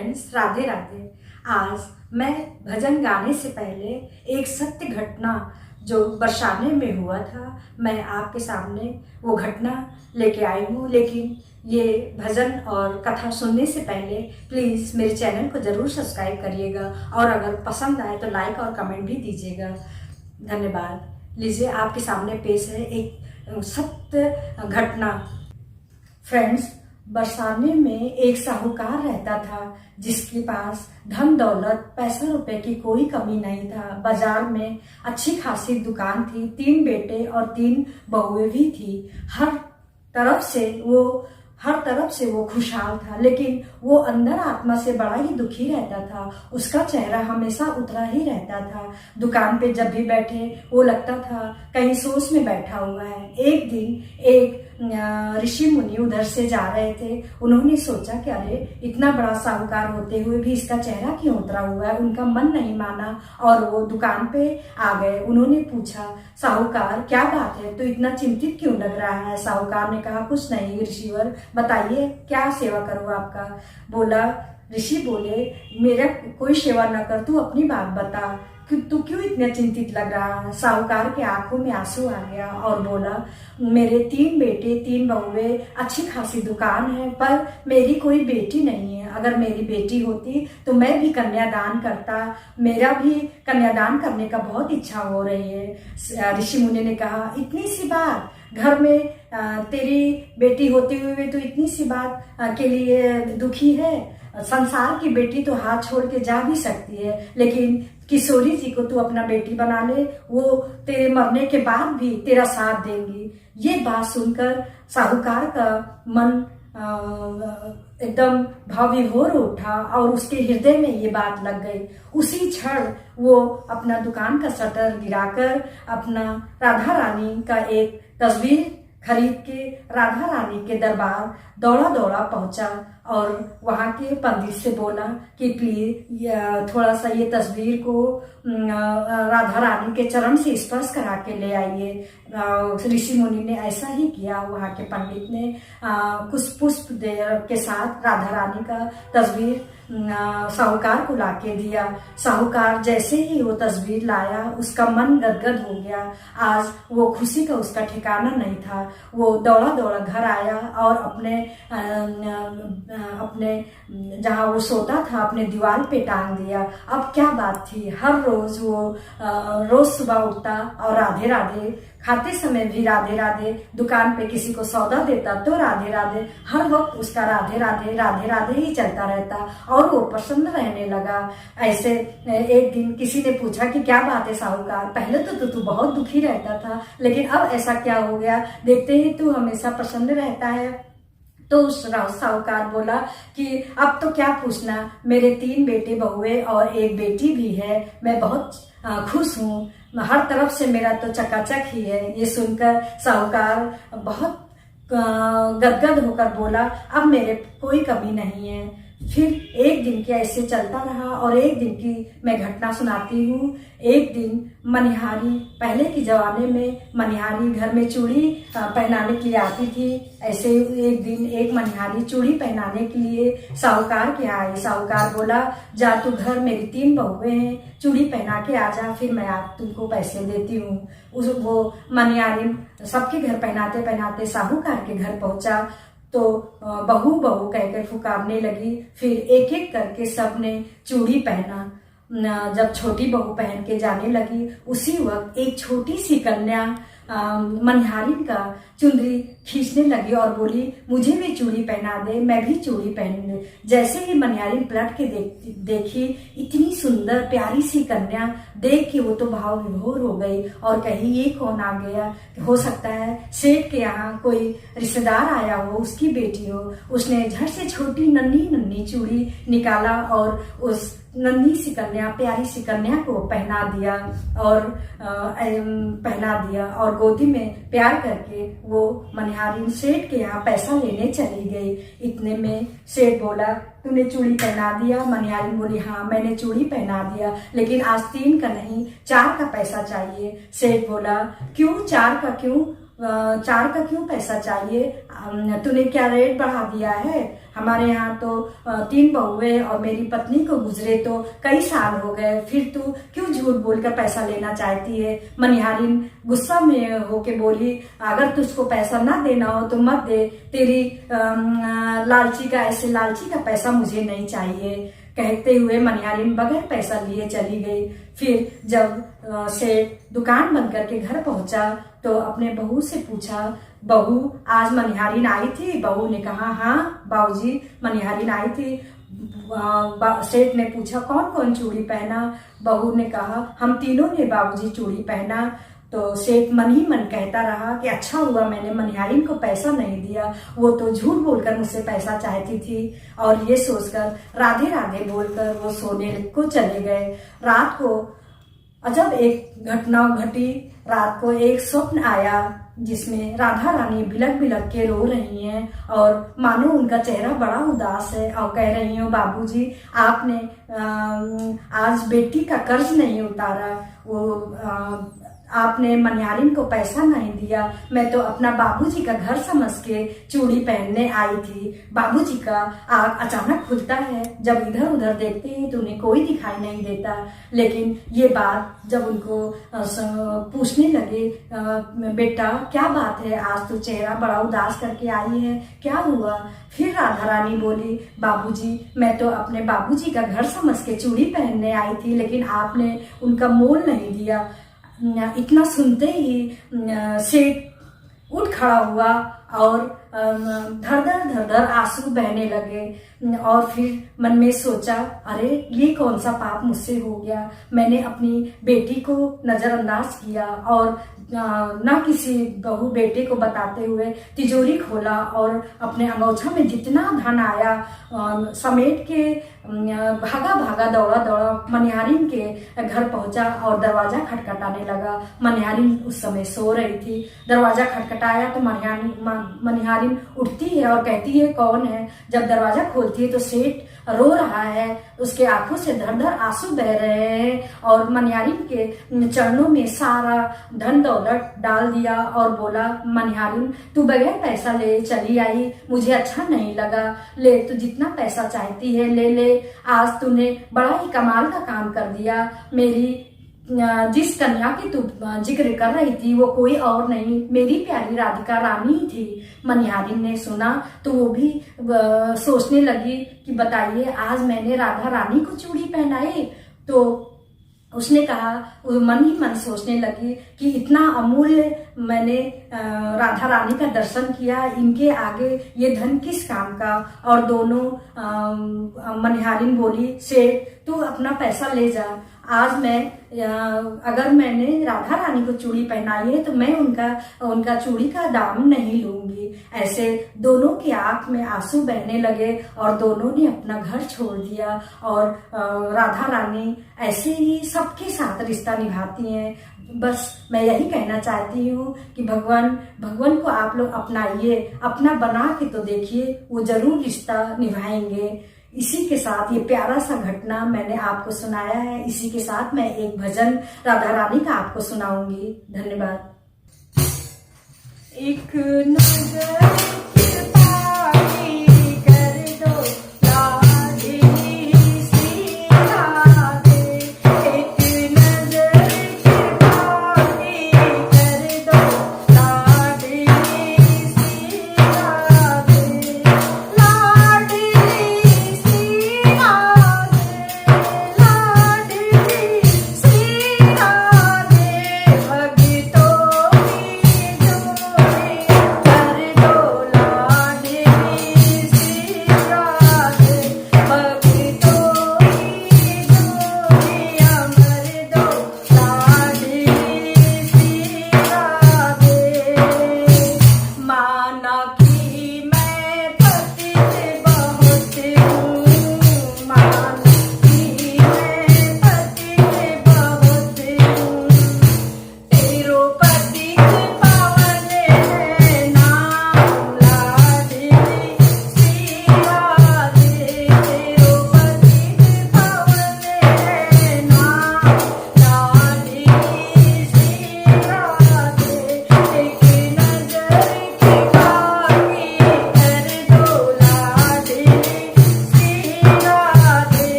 Friends, Radhe Radhe. आज मैं भजन गाने से पहले एक सत्य घटना जो बरसाने में हुआ था, मैं आपके सामने वो घटना लेके आई हूँ। लेकिन ये भजन और कथा सुनने से पहले प्लीज़ मेरे चैनल को ज़रूर सब्सक्राइब करिएगा और अगर पसंद आए तो लाइक और कमेंट भी दीजिएगा। धन्यवाद। लीजिए, आपके सामने पेश है एक सत्य घटना। फ्रेंड्स, बरसाने में एक साहूकार रहता था जिसके पास धन दौलत पैसा रुपए की कोई कमी नहीं था। बाजार में अच्छी खासी दुकान थी, 3 बेटे और 3 बहुएं भी थी। हर तरफ से वो खुशहाल था, लेकिन वो अंदर आत्मा से बड़ा ही दुखी रहता था। उसका चेहरा हमेशा उतरा ही रहता था। दुकान पे जब भी बैठे वो लगता था कहीं सोच में बैठा हुआ है। एक दिन एक ऋषि मुनि उधर से जा रहे थे। उन्होंने सोचा कि अरे, इतना बड़ा साहूकार होते हुए भी इसका चेहरा क्यों उतरा हुआ है। उनका मन नहीं माना और वो दुकान पे आ गए। उन्होंने पूछा, साहूकार क्या बात है, तो इतना चिंतित क्यों लग रहा है। साहूकार ने कहा, कुछ नहीं ऋषिवर, बताइए क्या सेवा करूँ आपका। बोला, ऋषि बोले, मेरा कोई सेवा न कर, तू अपनी बात बता, तू क्यों इतना चिंतित लग रहा है। साहूकार के आंखों में आंसू आ गया और बोला, मेरे 3 बेटे 3 बहुएं, अच्छी खासी दुकान है, पर मेरी कोई बेटी नहीं है। अगर मेरी बेटी होती तो मैं भी कन्यादान करता। मेरा भी कन्यादान करने का बहुत इच्छा हो रही है। ऋषि मुनि ने कहा, इतनी सी बात, घर में तेरी बेटी होते हुए तो इतनी सी बात के लिए दुखी है। संसार की बेटी तो हाथ छोड़ के जा भी सकती है, लेकिन किशोरी जी को तू अपना बेटी बना ले, वो तेरे मरने के बाद भी तेरा साथ देंगी। ये बात सुनकर साहूकार का मन एकदम भावविभोर उठा और उसके हृदय में ये बात लग गई। उसी क्षण वो अपना दुकान का शटर गिराकर अपना राधा रानी का एक तस्वीर खरीद के राधा रानी के दरबार दौड़ा दौड़ा पहुंचा और वहां के पंडित से बोला कि प्लीज थोड़ा सा ये तस्वीर को राधा रानी के चरण से स्पर्श करा के ले आइए। ऋषि मुनि ने ऐसा ही किया। वहां के पंडित ने कुछ पुष्प के साथ राधा रानी का तस्वीर साहूकार को लाके दिया। साहूकार जैसे ही वो तस्वीर लाया, उसका मन गदगद हो गया। आज वो खुशी का उसका ठिकाना नहीं था। वो दौड़ा दौड़ा घर आया और अपने जहाँ वो सोता था अपने दीवार पे टांग दिया। अब क्या बात थी, हर रोज वो रोज सुबह उठता और राधे राधे, खाते समय भी राधे राधे, दुकान पे किसी को सौदा देता तो राधे राधे, हर वक्त उसका राधे राधे राधे राधे ही चलता रहता और वो प्रसन्न रहने लगा। ऐसे एक दिन किसी ने पूछा कि क्या बात है साहूकार, पहले तो तू बहुत दुखी रहता था, लेकिन अब ऐसा क्या हो गया, देखते ही तू हमेशा प्रसन्न रहता है। तो उस साहूकार बोला कि अब तो क्या पूछना, मेरे 3 बेटे बहुएं और एक बेटी भी है, मैं बहुत खुश हूँ, हर तरफ से मेरा तो चकाचक ही है। ये सुनकर साहूकार बहुत गदगद होकर बोला, अब मेरे कोई कमी नहीं है। फिर एक दिन के ऐसे चलता रहा और एक दिन की मैं घटना सुनाती हूँ। एक दिन मनिहारी, पहले के जमाने में मनिहारी घर में चूड़ी पहनाने के लिए आती थी। ऐसे एक दिन एक मनिहारी चूड़ी पहनाने के लिए साहूकार के आई। साहूकार बोला, जा तू घर, मेरी 3 बहुएं हैं, चूड़ी पहना के आ जा, फिर मैं आप तुमको पैसे देती हूँ। वो मनिहारी सबके घर पहनाते पहनाते साहूकार के घर पहुंचा तो बहू बहू कहकर पुकारने लगी। फिर एक एक करके सबने चूड़ी पहना। जब छोटी बहू पहन के जाने लगी, उसी वक्त एक छोटी सी कन्या मनिहारी का चुंदरी खींचने लगी और बोली, मुझे भी चूड़ी पहना दे, मैं भी चूड़ी पहन ले। जैसे ही मनिहारी पलट के देखी, इतनी सुंदर प्यारी सी कन्या देख के वो तो भाव विभोर हो गई और कही, ये कौन आ गया, हो सकता है सेठ के यहाँ कोई रिश्तेदार आया हो, उसकी बेटी हो। उसने झट से छोटी नन्ही नन्ही चूड़ी निकाला और उस नन्ही सी कन्या, प्यारी सी कन्या को पहना दिया और गोदी में प्यार करके वो मनिहारी सेठ के यहाँ पैसा लेने चली गई। इतने में सेठ बोला, तूने चूड़ी पहना दिया। मनिहारी बोली, हाँ मैंने चूड़ी पहना दिया, लेकिन आज 3 का नहीं 4 का पैसा चाहिए। सेठ बोला, क्यों 4 का क्यों, चार का क्यों पैसा चाहिए? तूने क्या रेट बढ़ा दिया है? हमारे यहाँ तो 3 बहुएं और मेरी पत्नी को गुजरे तो कई साल हो गए, फिर तू क्यों झूठ बोलकर पैसा लेना चाहती है? मनिहारिन गुस्सा में होके बोली, अगर तुझको पैसा ना देना हो तो मत दे, तेरी ऐसे लालची का पैसा मुझे नहीं चाहिए। कहते हुए मनिहारिन बगैर पैसा लिए चली गई। फिर जब सेठ दुकान बंद करके घर पहुंचा तो अपने बहू से पूछा, बहू आज मनिहारिन आई थी? बहू ने कहा, हाँ बाबूजी मनिहारिन आई थी। सेठ ने पूछा, कौन कौन चूड़ी पहना? बहू ने कहा, हम तीनों ने बाबूजी चूड़ी पहना। तो सेठ मन ही मन कहता रहा कि अच्छा हुआ मैंने मनिहारिन को पैसा नहीं दिया, वो तो झूठ बोलकर मुझसे पैसा चाहती थी। और ये सोचकर राधे राधे बोलकर वो सोने को चले गए। रात को अजब एक घटना घटी। रात को एक स्वप्न आया जिसमें राधा रानी बिलक बिलक के रो रही हैं और मानो उनका चेहरा बड़ा उदास है और कह रही हो, बाबूजी आपने आज बेटी का कर्ज नहीं उतारा, आपने मनिहारिन को पैसा नहीं दिया, मैं तो अपना बाबूजी का घर समझ के चूड़ी पहनने आई थी। बाबूजी का आँख अचानक खुलता है, जब इधर उधर देखते हैं तो उन्हें कोई दिखाई नहीं देता। लेकिन ये बात जब उनको पूछने लगे, बेटा क्या बात है, आज तो चेहरा बड़ा उदास करके आई है, क्या हुआ? फिर राधा रानी बोली, बाबूजी मैं तो अपने बाबूजी का घर समझ के चूड़ी पहनने आई थी, लेकिन आपने उनका मोल नहीं दिया। इतना सुनते ही सेठ उठ खड़ा हुआ और धर धर आंसू बहने लगे और फिर मन में सोचा, अरे ये कौन सा पाप मुझसे हो गया? मैंने अपनी बेटी को नजरअंदाज किया और ना किसी बहू बेटे को बताते हुए तिजोरी खोला और अपने अंगोछा में जितना धन आया समेट के भागा भागा दौड़ा दौड़ा मनिहारिन के घर पहुंचा और दरवाजा खटखटाने लगा। मनिहारिन उस समय सो रही थी। दरवाजा खटखटाया तो मनिहारिन उठती है और कहती है, कौन है? जब दरवाजा खोलती है तो सेठ रो रहा है, उसके आंखों से धर धर आंसू बह रहे हैं और मनिहारिन के चरणों में सारा धन दौलत डाल दिया और बोला, मनिहारिन तू बगैर पैसा ले चली आई, मुझे अच्छा नहीं लगा, ले तू जितना पैसा चाहती है ले ले, आज तूने बड़ा ही कमाल का काम कर दिया। मेरी जिस कन्या की तू जिक्र कर रही थी वो कोई और नहीं, मेरी प्यारी राधिका रानी ही थी। मनिहारिन ने सुना तो वो भी सोचने लगी कि बताइए आज मैंने राधा रानी को चूड़ी पहनाई। तो उसने कहा, मन ही मन सोचने लगी कि इतना अमूल्य मैंने राधा रानी का दर्शन किया, इनके आगे ये धन किस काम का? और दोनों मनिहारिन बोली, सेठ तू अपना पैसा ले जा, आज मैं अगर मैंने राधा रानी को चूड़ी पहनाई है तो मैं उनका चूड़ी का दाम नहीं लूंगी। ऐसे दोनों की आंख में आंसू बहने लगे और दोनों ने अपना घर छोड़ दिया और राधा रानी ऐसे ही सबके साथ रिश्ता निभाती हैं। बस मैं यही कहना चाहती हूँ कि भगवान को आप लोग अपनाइए, अपना बना के तो देखिए, वो जरूर रिश्ता निभाएंगे। इसी के साथ ये प्यारा सा घटना मैंने आपको सुनाया है। इसी के साथ मैं एक भजन राधा रानी का आपको सुनाऊंगी। धन्यवाद। एक नजर